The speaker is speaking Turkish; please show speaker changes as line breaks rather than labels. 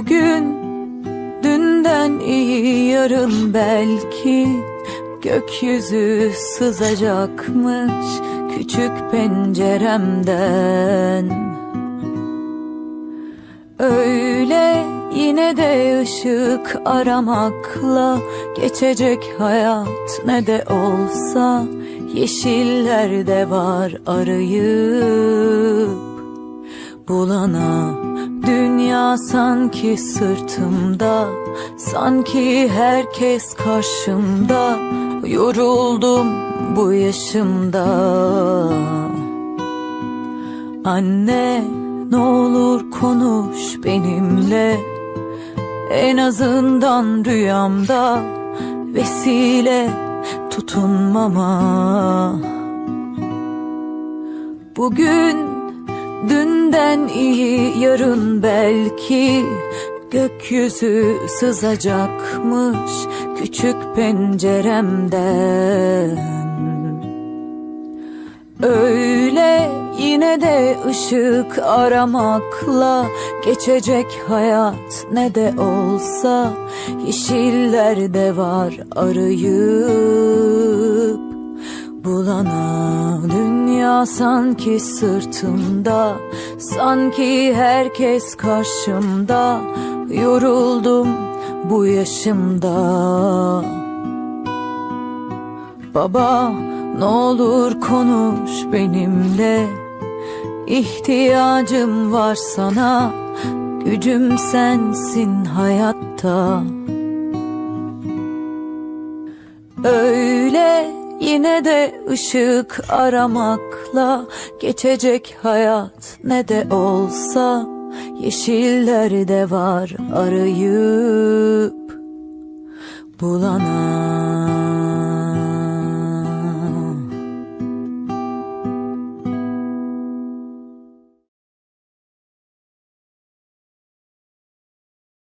Bugün dünden iyi, yarın belki gökyüzü sızacakmış küçük penceremden. Öyle yine de ışık aramakla geçecek hayat, ne de olsa yeşillerde var arayıp bulana. Dünya sanki sırtımda, sanki herkes karşımda. Yoruldum bu yaşımda. Anne, ne olur konuş benimle, en azından rüyamda vesile tutunmama. Bugün dünden iyi, yarın belki gökyüzü sızacakmış küçük penceremden. Öyle yine de ışık aramakla geçecek hayat, ne de olsa yeşillerde var arayıp bulana. Dünya sanki sırtımda, sanki herkes karşımda. Yoruldum bu yaşımda. Baba, ne olur konuş benimle, İhtiyacım var sana, gücüm sensin hayatta. Öyle yine de ışık aramakla geçecek hayat, ne de olsa yeşillerde var arayıp bulana.